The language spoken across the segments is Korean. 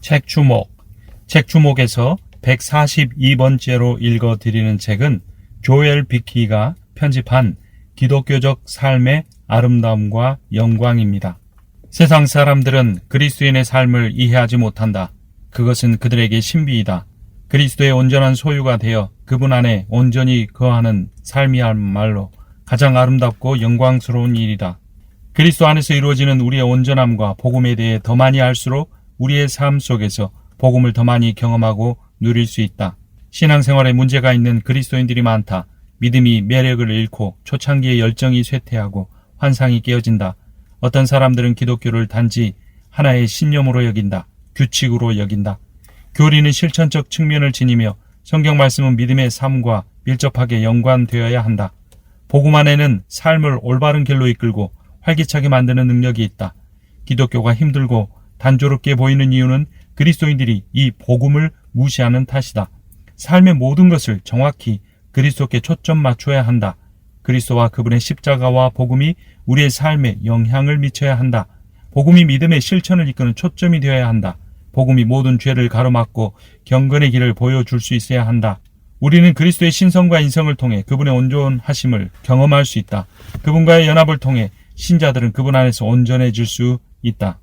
책 주목. 책 주목에서 142번째로 읽어드리는 책은 조엘 비키가 편집한 기독교적 삶의 아름다움과 영광입니다. 세상 사람들은 그리스도인의 삶을 이해하지 못한다. 그것은 그들에게 신비이다. 그리스도의 온전한 소유가 되어 그분 안에 온전히 거하는 삶이야말로 가장 아름답고 영광스러운 일이다. 그리스도 안에서 이루어지는 우리의 온전함과 복음에 대해 더 많이 알수록 우리의 삶 속에서 복음을 더 많이 경험하고 누릴 수 있다. 신앙생활에 문제가 있는 그리스도인들이 많다. 믿음이 매력을 잃고 초창기의 열정이 쇠퇴하고 환상이 깨어진다. 어떤 사람들은 기독교를 단지 하나의 신념으로 여긴다. 규칙으로 여긴다. 교리는 실천적 측면을 지니며 성경 말씀은 믿음의 삶과 밀접하게 연관되어야 한다. 복음 안에는 삶을 올바른 길로 이끌고 활기차게 만드는 능력이 있다. 기독교가 힘들고 단조롭게 보이는 이유는 그리스도인들이 이 복음을 무시하는 탓이다. 삶의 모든 것을 정확히 그리스도께 초점 맞춰야 한다. 그리스도와 그분의 십자가와 복음이 우리의 삶에 영향을 미쳐야 한다. 복음이 믿음의 실천을 이끄는 초점이 되어야 한다. 복음이 모든 죄를 가로막고 경건의 길을 보여줄 수 있어야 한다. 우리는 그리스도의 신성과 인성을 통해 그분의 온전하심을 경험할 수 있다. 그분과의 연합을 통해 신자들은 그분 안에서 온전해질 수 있다.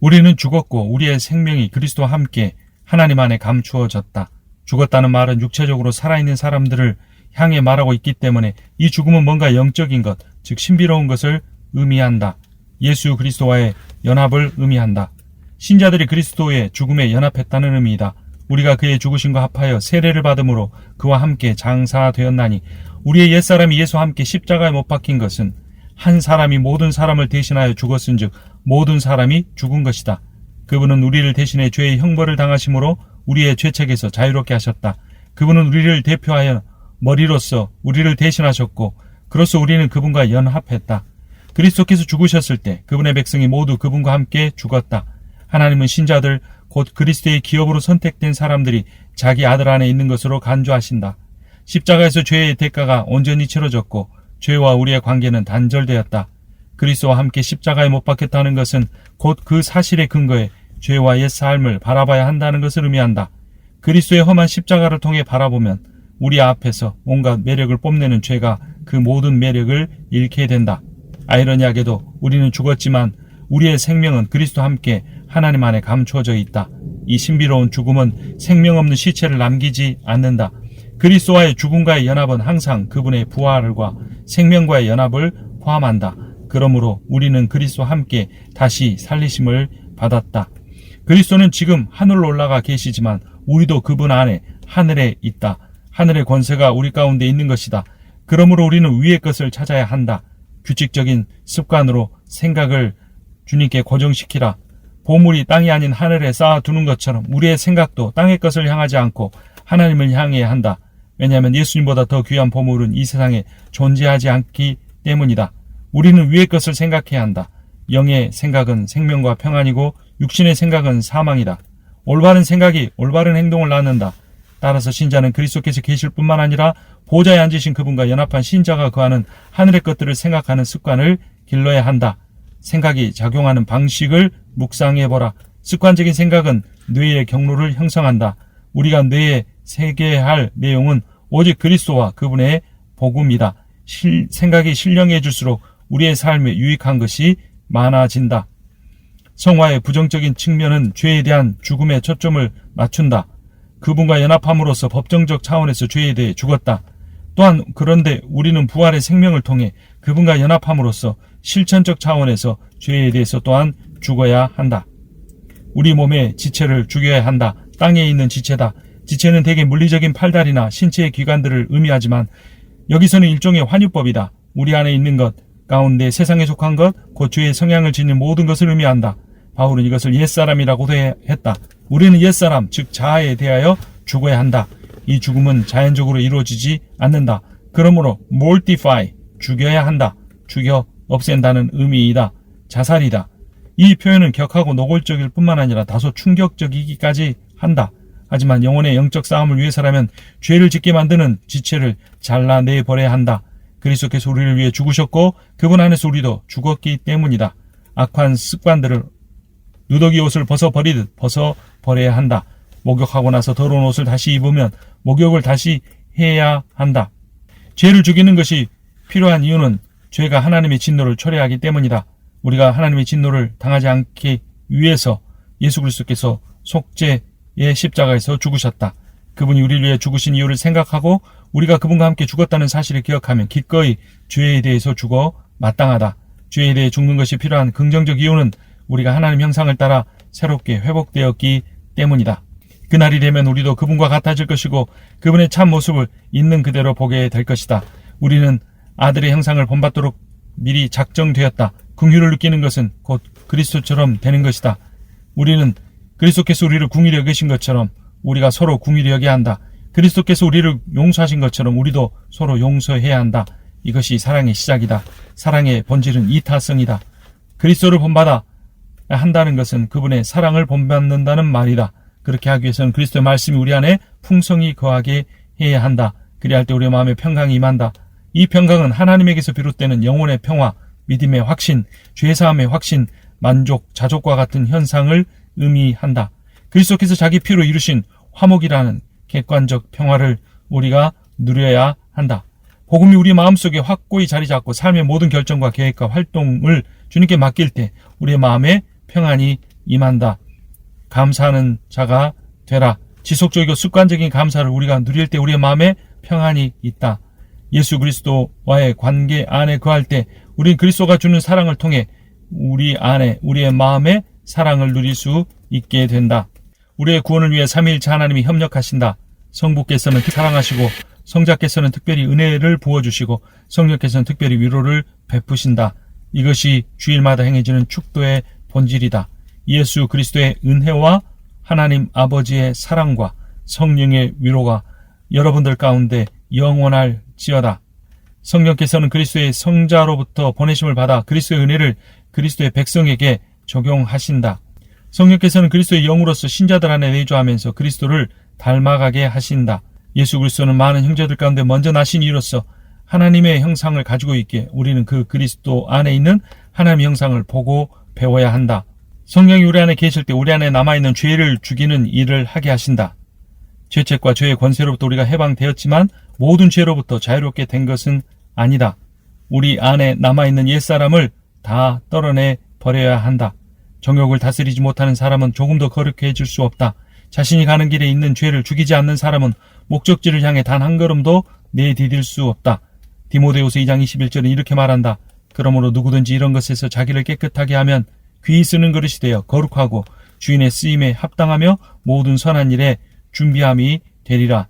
우리는 죽었고 우리의 생명이 그리스도와 함께 하나님 안에 감추어졌다. 죽었다는 말은 육체적으로 살아있는 사람들을 향해 말하고 있기 때문에 이 죽음은 뭔가 영적인 것, 즉 신비로운 것을 의미한다. 예수 그리스도와의 연합을 의미한다. 신자들이 그리스도의 죽음에 연합했다는 의미이다. 우리가 그의 죽으심과 합하여 세례를 받음으로 그와 함께 장사되었나니 우리의 옛사람이 예수와 함께 십자가에 못 박힌 것은 한 사람이 모든 사람을 대신하여 죽었은즉 모든 사람이 죽은 것이다. 그분은 우리를 대신해 죄의 형벌을 당하심으로 우리의 죄책에서 자유롭게 하셨다. 그분은 우리를 대표하여 머리로서 우리를 대신하셨고 그로써 우리는 그분과 연합했다. 그리스도께서 죽으셨을 때 그분의 백성이 모두 그분과 함께 죽었다. 하나님은 신자들 곧 그리스도의 기업으로 선택된 사람들이 자기 아들 안에 있는 것으로 간주하신다. 십자가에서 죄의 대가가 온전히 치러졌고 죄와 우리의 관계는 단절되었다. 그리스도와 함께 십자가에 못 박혔다는 것은 곧 그 사실의 근거에 죄와 옛 삶을 바라봐야 한다는 것을 의미한다. 그리스도의 험한 십자가를 통해 바라보면 우리 앞에서 온갖 매력을 뽐내는 죄가 그 모든 매력을 잃게 된다. 아이러니하게도 우리는 죽었지만 우리의 생명은 그리스도와 함께 하나님 안에 감추어져 있다. 이 신비로운 죽음은 생명 없는 시체를 남기지 않는다. 그리스도와의 죽음과의 연합은 항상 그분의 부활과 생명과의 연합을 포함한다. 그러므로 우리는 그리스도와 함께 다시 살리심을 받았다. 그리스도는 지금 하늘로 올라가 계시지만 우리도 그분 안에 하늘에 있다. 하늘의 권세가 우리 가운데 있는 것이다. 그러므로 우리는 위의 것을 찾아야 한다. 규칙적인 습관으로 생각을 주님께 고정시키라. 보물이 땅이 아닌 하늘에 쌓아두는 것처럼 우리의 생각도 땅의 것을 향하지 않고 하나님을 향해야 한다. 왜냐하면 예수님보다 더 귀한 보물은 이 세상에 존재하지 않기 때문이다. 우리는 위의 것을 생각해야 한다. 영의 생각은 생명과 평안이고 육신의 생각은 사망이다. 올바른 생각이 올바른 행동을 낳는다. 따라서 신자는 그리스도께서 계실 뿐만 아니라 보좌에 앉으신 그분과 연합한 신자가 거하는 하늘의 것들을 생각하는 습관을 길러야 한다. 생각이 작용하는 방식을 묵상해보라. 습관적인 생각은 뇌의 경로를 형성한다. 우리가 뇌에 새겨야 할 내용은 오직 그리스도와 그분의 복음이다. 생각이 신령해질수록 우리의 삶에 유익한 것이 많아진다. 성화의 부정적인 측면은 죄에 대한 죽음에 초점을 맞춘다. 그분과 연합함으로써 법정적 차원에서 죄에 대해 죽었다. 또한 그런데 우리는 부활의 생명을 통해 그분과 연합함으로써 실천적 차원에서 죄에 대해서 또한 죽어야 한다. 우리 몸의 지체를 죽여야 한다. 땅에 있는 지체다. 지체는 대개 물리적인 팔다리나 신체의 기관들을 의미하지만 여기서는 일종의 환유법이다. 우리 안에 있는 것 가운데 세상에 속한 것, 곧 죄의 성향을 지닌 모든 것을 의미한다. 바울은 이것을 옛사람이라고도 했다. 우리는 옛사람, 즉 자아에 대하여 죽어야 한다. 이 죽음은 자연적으로 이루어지지 않는다. 그러므로 mortify, 죽여야 한다. 죽여 없앤다는 의미이다. 자살이다. 이 표현은 격하고 노골적일 뿐만 아니라 다소 충격적이기까지 한다. 하지만 영혼의 영적 싸움을 위해서라면 죄를 짓게 만드는 지체를 잘라내버려야 한다. 그리스도께서 우리를 위해 죽으셨고 그분 안에서 우리도 죽었기 때문이다. 악한 습관들을 누더기 옷을 벗어버리듯 벗어버려야 한다. 목욕하고 나서 더러운 옷을 다시 입으면 목욕을 다시 해야 한다. 죄를 죽이는 것이 필요한 이유는 죄가 하나님의 진노를 초래하기 때문이다. 우리가 하나님의 진노를 당하지 않기 위해서 예수 그리스도께서 속죄의 십자가에서 죽으셨다. 그분이 우리를 위해 죽으신 이유를 생각하고 우리가 그분과 함께 죽었다는 사실을 기억하면 기꺼이 죄에 대해서 죽어 마땅하다. 죄에 대해 죽는 것이 필요한 긍정적 이유는 우리가 하나님 형상을 따라 새롭게 회복되었기 때문이다. 그날이 되면 우리도 그분과 같아질 것이고 그분의 참 모습을 있는 그대로 보게 될 것이다. 우리는 아들의 형상을 본받도록 미리 작정되었다. 긍휼을 느끼는 것은 곧 그리스도처럼 되는 것이다. 우리는 그리스도께서 우리를 궁휼히 여기신 것처럼 우리가 서로 궁휼히 여겨야 한다. 그리스도께서 우리를 용서하신 것처럼 우리도 서로 용서해야 한다. 이것이 사랑의 시작이다. 사랑의 본질은 이타성이다. 그리스도를 본받아 한다는 것은 그분의 사랑을 본받는다는 말이다. 그렇게 하기 위해서는 그리스도의 말씀이 우리 안에 풍성히 거하게 해야 한다. 그리할 때 우리의 마음에 평강이 임한다. 이 평강은 하나님에게서 비롯되는 영혼의 평화, 믿음의 확신, 죄사함의 확신, 만족, 자족과 같은 현상을 의미한다. 그리스도께서 자기 피로 이루신 화목이라는 객관적 평화를 우리가 누려야 한다. 복음이 우리 마음속에 확고히 자리 잡고 삶의 모든 결정과 계획과 활동을 주님께 맡길 때 우리의 마음에 평안이 임한다. 감사하는 자가 되라. 지속적이고 습관적인 감사를 우리가 누릴 때 우리의 마음에 평안이 있다. 예수 그리스도와의 관계 안에 거할 때 우린 그리스도가 주는 사랑을 통해 우리 안에 우리의 마음에 사랑을 누릴 수 있게 된다. 우리의 구원을 위해 삼위일체 하나님이 협력하신다. 성부께서는 사랑하시고 성자께서는 특별히 은혜를 부어주시고 성령께서는 특별히 위로를 베푸신다. 이것이 주일마다 행해지는 축도의 본질이다. 예수 그리스도의 은혜와 하나님 아버지의 사랑과 성령의 위로가 여러분들 가운데 영원할지어다. 성령께서는 그리스도의 성자로부터 보내심을 받아 그리스도의 은혜를 그리스도의 백성에게 적용하신다. 성령께서는 그리스도의 영으로서 신자들 안에 내주하면서 그리스도를 닮아가게 하신다. 예수 그리스도는 많은 형제들 가운데 먼저 나신 이로써 하나님의 형상을 가지고 있기에 우리는 그 그리스도 안에 있는 하나님의 형상을 보고 배워야 한다. 성령이 우리 안에 계실 때 우리 안에 남아있는 죄를 죽이는 일을 하게 하신다. 죄책과 죄의 권세로부터 우리가 해방되었지만 모든 죄로부터 자유롭게 된 것은 아니다. 우리 안에 남아있는 옛사람을 다 떨어내 버려야 한다. 정욕을 다스리지 못하는 사람은 조금 더 거룩해질 수 없다. 자신이 가는 길에 있는 죄를 죽이지 않는 사람은 목적지를 향해 단 한 걸음도 내디딜 수 없다. 디모데후서 2장 21절은 이렇게 말한다. 그러므로 누구든지 이런 것에서 자기를 깨끗하게 하면 귀히 쓰는 그릇이 되어 거룩하고 주인의 쓰임에 합당하며 모든 선한 일에 준비함이 되리라.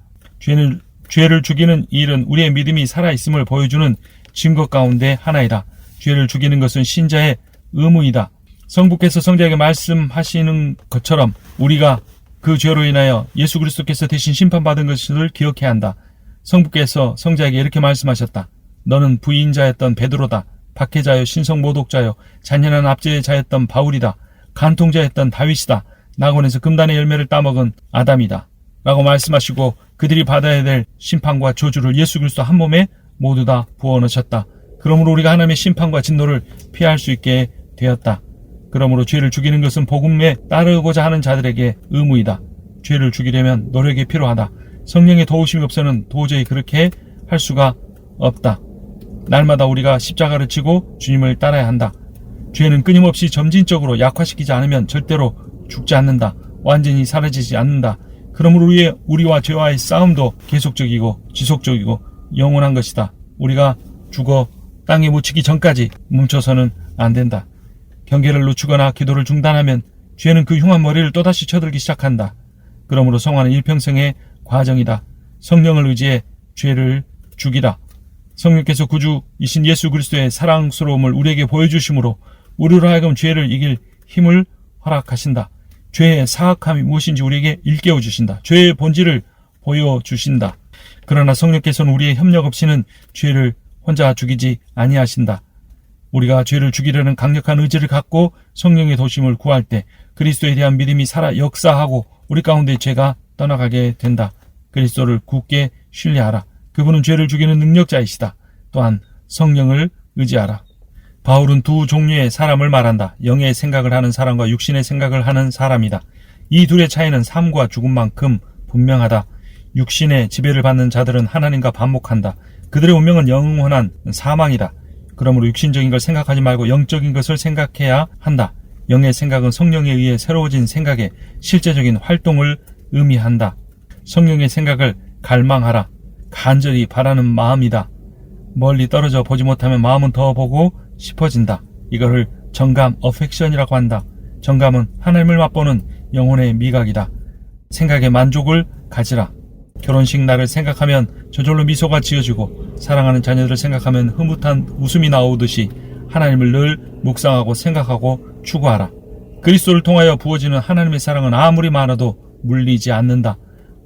죄를 죽이는 일은 우리의 믿음이 살아있음을 보여주는 증거 가운데 하나이다. 죄를 죽이는 것은 신자의 의무이다. 성부께서 성자에게 말씀하시는 것처럼 우리가 그 죄로 인하여 예수 그리스도께서 대신 심판받은 것을 기억해야 한다. 성부께서 성자에게 이렇게 말씀하셨다. 너는 부인자였던 베드로다. 박해자여 신성모독자여 잔인한 압제자였던 바울이다. 간통자였던 다윗이다. 낙원에서 금단의 열매를 따먹은 아담이다. 라고 말씀하시고 그들이 받아야 될 심판과 저주를 예수 그리스도 한 몸에 모두 다 부어넣으셨다. 그러므로 우리가 하나님의 심판과 진노를 피할 수 있게 되었다. 그러므로 죄를 죽이는 것은 복음에 따르고자 하는 자들에게 의무이다. 죄를 죽이려면 노력이 필요하다. 성령의 도우심이 없어는 도저히 그렇게 할 수가 없다. 날마다 우리가 십자가를 지고 주님을 따라야 한다. 죄는 끊임없이 점진적으로 약화시키지 않으면 절대로 죽지 않는다. 완전히 사라지지 않는다. 그러므로 우리와 죄와의 싸움도 계속적이고 지속적이고 영원한 것이다. 우리가 죽어 땅에 묻히기 전까지 멈춰서는 안 된다. 경계를 늦추거나 기도를 중단하면 죄는 그 흉한 머리를 또다시 쳐들기 시작한다. 그러므로 성화는 일평생의 과정이다. 성령을 의지해 죄를 죽이라. 성령께서 구주이신 예수 그리스도의 사랑스러움을 우리에게 보여주심으로 우리로 하여금 죄를 이길 힘을 허락하신다. 죄의 사악함이 무엇인지 우리에게 일깨워 주신다. 죄의 본질을 보여주신다. 그러나 성령께서는 우리의 협력 없이는 죄를 혼자 죽이지 아니하신다. 우리가 죄를 죽이려는 강력한 의지를 갖고 성령의 도심을 구할 때 그리스도에 대한 믿음이 살아 역사하고 우리 가운데 죄가 떠나가게 된다. 그리스도를 굳게 신뢰하라. 그분은 죄를 죽이는 능력자이시다. 또한 성령을 의지하라. 바울은 두 종류의 사람을 말한다. 영의 생각을 하는 사람과 육신의 생각을 하는 사람이다. 이 둘의 차이는 삶과 죽음만큼 분명하다. 육신의 지배를 받는 자들은 하나님과 반목한다. 그들의 운명은 영원한 사망이다. 그러므로 육신적인 걸 생각하지 말고 영적인 것을 생각해야 한다. 영의 생각은 성령에 의해 새로워진 생각의 실제적인 활동을 의미한다. 성령의 생각을 갈망하라. 간절히 바라는 마음이다. 멀리 떨어져 보지 못하면 마음은 더 보고 싶어진다. 이거를 정감, 어펙션이라고 한다. 정감은 하나님을 맛보는 영혼의 미각이다. 생각의 만족을 가지라. 결혼식 날을 생각하면 저절로 미소가 지어지고 사랑하는 자녀들을 생각하면 흐뭇한 웃음이 나오듯이 하나님을 늘 묵상하고 생각하고 추구하라. 그리스도를 통하여 부어지는 하나님의 사랑은 아무리 많아도 물리지 않는다.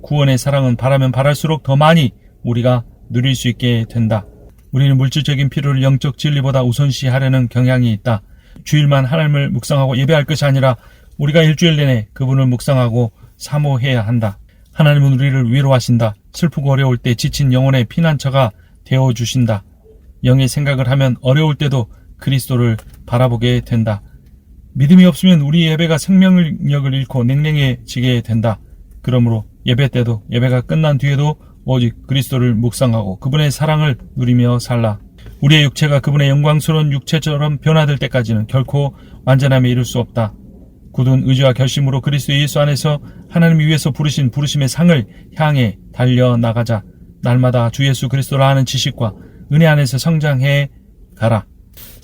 구원의 사랑은 바라면 바랄수록 더 많이 우리가 누릴 수 있게 된다. 우리는 물질적인 필요를 영적 진리보다 우선시하려는 경향이 있다. 주일만 하나님을 묵상하고 예배할 것이 아니라 우리가 일주일 내내 그분을 묵상하고 사모해야 한다. 하나님은 우리를 위로하신다. 슬프고 어려울 때 지친 영혼의 피난처가 되어주신다. 영의 생각을 하면 어려울 때도 그리스도를 바라보게 된다. 믿음이 없으면 우리 예배가 생명력을 잃고 냉랭해지게 된다. 그러므로 예배 때도 예배가 끝난 뒤에도 오직 그리스도를 묵상하고 그분의 사랑을 누리며 살라. 우리의 육체가 그분의 영광스러운 육체처럼 변화될 때까지는 결코 완전함에 이를 수 없다. 굳은 의지와 결심으로 그리스도 예수 안에서 하나님이 위해서 부르신 부르심의 상을 향해 달려나가자. 날마다 주 예수 그리스도를 아는 지식과 은혜 안에서 성장해 가라.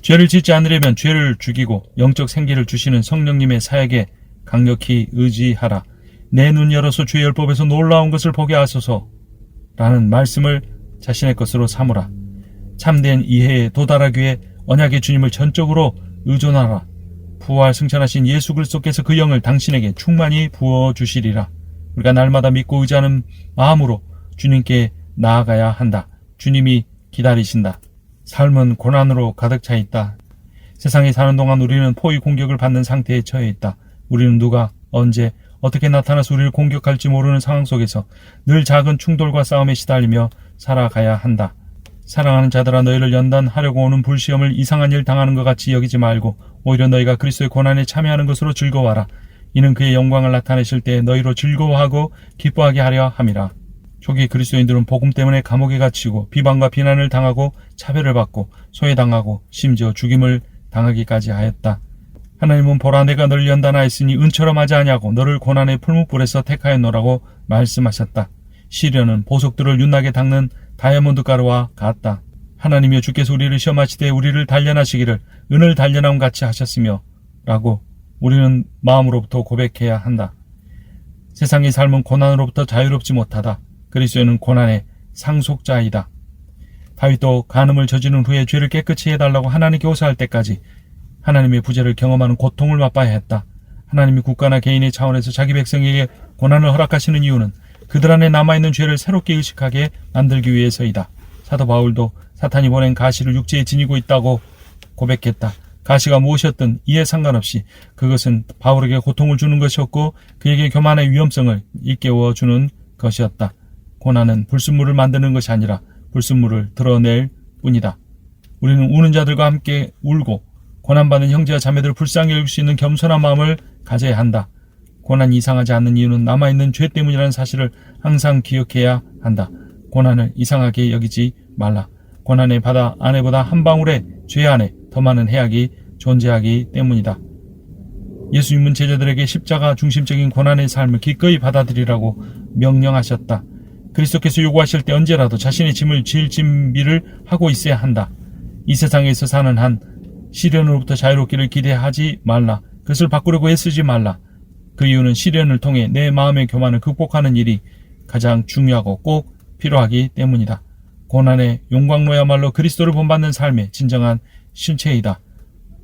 죄를 짓지 않으려면 죄를 죽이고 영적 생기를 주시는 성령님의 사역에 강력히 의지하라. 내 눈 열어서 주의 율법에서 놀라운 것을 보게 하소서 라는 말씀을 자신의 것으로 삼으라. 참된 이해에 도달하기 위해 언약의 주님을 전적으로 의존하라. 부활 승천하신 예수 그리스도께서 그 영을 당신에게 충만히 부어주시리라. 우리가 날마다 믿고 의지하는 마음으로 주님께 나아가야 한다. 주님이 기다리신다. 삶은 고난으로 가득 차 있다. 세상에 사는 동안 우리는 포위 공격을 받는 상태에 처해 있다. 우리는 누가 언제 어떻게 나타나서 우리를 공격할지 모르는 상황 속에서 늘 작은 충돌과 싸움에 시달리며 살아가야 한다. 사랑하는 자들아, 너희를 연단하려고 오는 불시험을 이상한 일 당하는 것 같이 여기지 말고 오히려 너희가 그리스도의 고난에 참여하는 것으로 즐거워하라. 이는 그의 영광을 나타내실 때 너희로 즐거워하고 기뻐하게 하려 함이라. 초기 그리스도인들은 복음 때문에 감옥에 갇히고 비방과 비난을 당하고 차별을 받고 소외당하고 심지어 죽임을 당하기까지 하였다. 하나님은 보라, 내가 너를 연단하였으니 은처럼 하지 아니하고 너를 고난의 풀무불에서 택하였노라고 말씀하셨다. 시련은 보석들을 윤나게 닦는 다이아몬드 가루와 같다. 하나님이여, 주께서 우리를 시험하시되 우리를 단련하시기를 은을 단련함 같이 하셨으며 라고 우리는 마음으로부터 고백해야 한다. 세상의 삶은 고난으로부터 자유롭지 못하다. 그리스도는 고난의 상속자이다. 다윗도 간음을 저지른 후에 죄를 깨끗이 해달라고 하나님께 호소할 때까지 하나님의 부재를 경험하는 고통을 맛봐야 했다. 하나님이 국가나 개인의 차원에서 자기 백성에게 고난을 허락하시는 이유는 그들 안에 남아있는 죄를 새롭게 의식하게 만들기 위해서이다. 사도 바울도 사탄이 보낸 가시를 육체에 지니고 있다고 고백했다. 가시가 무엇이었든 이에 상관없이 그것은 바울에게 고통을 주는 것이었고 그에게 교만의 위험성을 일깨워주는 것이었다. 고난은 불순물을 만드는 것이 아니라 불순물을 드러낼 뿐이다. 우리는 우는 자들과 함께 울고 고난받는 형제와 자매들을 불쌍히 여길 수 있는 겸손한 마음을 가져야 한다. 고난이 이상하지 않는 이유는 남아있는 죄 때문이라는 사실을 항상 기억해야 한다. 고난을 이상하게 여기지 말라. 고난의 바다 안에보다 한 방울의 죄 안에 더 많은 해악이 존재하기 때문이다. 예수님은 제자들에게 십자가 중심적인 고난의 삶을 기꺼이 받아들이라고 명령하셨다. 그리스도께서 요구하실 때 언제라도 자신의 짐을 질 준비를 하고 있어야 한다. 이 세상에서 사는 한 시련으로부터 자유롭기를 기대하지 말라. 그것을 바꾸려고 애쓰지 말라. 그 이유는 시련을 통해 내 마음의 교만을 극복하는 일이 가장 중요하고 꼭 필요하기 때문이다. 고난의 용광로야말로 그리스도를 본받는 삶의 진정한 실체이다.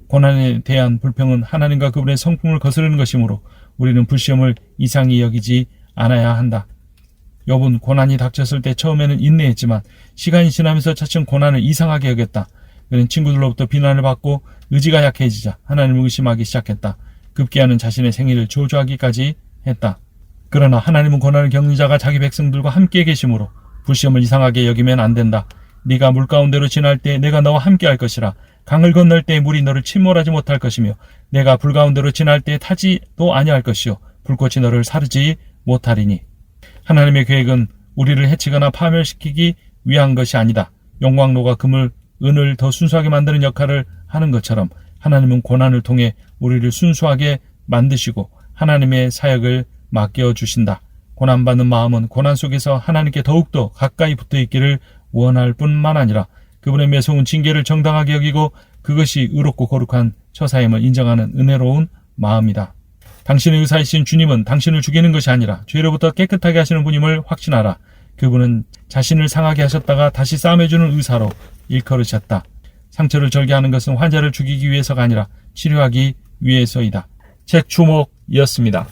고난에 대한 불평은 하나님과 그분의 성품을 거스르는 것이므로 우리는 불시험을 이상히 여기지 않아야 한다. 욥은 고난이 닥쳤을 때 처음에는 인내했지만 시간이 지나면서 차츰 고난을 이상하게 여겼다. 그는 친구들로부터 비난을 받고 의지가 약해지자 하나님을 의심하기 시작했다. 급기야는 자신의 생일을 저주하기까지 했다. 그러나 하나님은 고난을 겪는 자가 자기 백성들과 함께 계시므로 불시험을 이상하게 여기면 안 된다. 네가 물가운데로 지날 때 내가 너와 함께 할 것이라. 강을 건널 때 물이 너를 침몰하지 못할 것이며 내가 불 가운데로 지날 때 타지도 아니할 것이요 불꽃이 너를 사르지 못하리니. 하나님의 계획은 우리를 해치거나 파멸시키기 위한 것이 아니다. 영광로가 금을 은을 더 순수하게 만드는 역할을 하는 것처럼 하나님은 고난을 통해 우리를 순수하게 만드시고 하나님의 사역을 맡겨주신다. 고난받는 마음은 고난 속에서 하나님께 더욱더 가까이 붙어있기를 원할 뿐만 아니라 그분의 매서운 징계를 정당하게 여기고 그것이 의롭고 거룩한 처사임을 인정하는 은혜로운 마음이다. 당신의 의사이신 주님은 당신을 죽이는 것이 아니라 죄로부터 깨끗하게 하시는 분임을 확신하라. 그분은 자신을 상하게 하셨다가 다시 싸매주는 의사로 일컬으셨다. 상처를 절개하는 것은 환자를 죽이기 위해서가 아니라 치료하기 위해서이다. 책 주목이었습니다.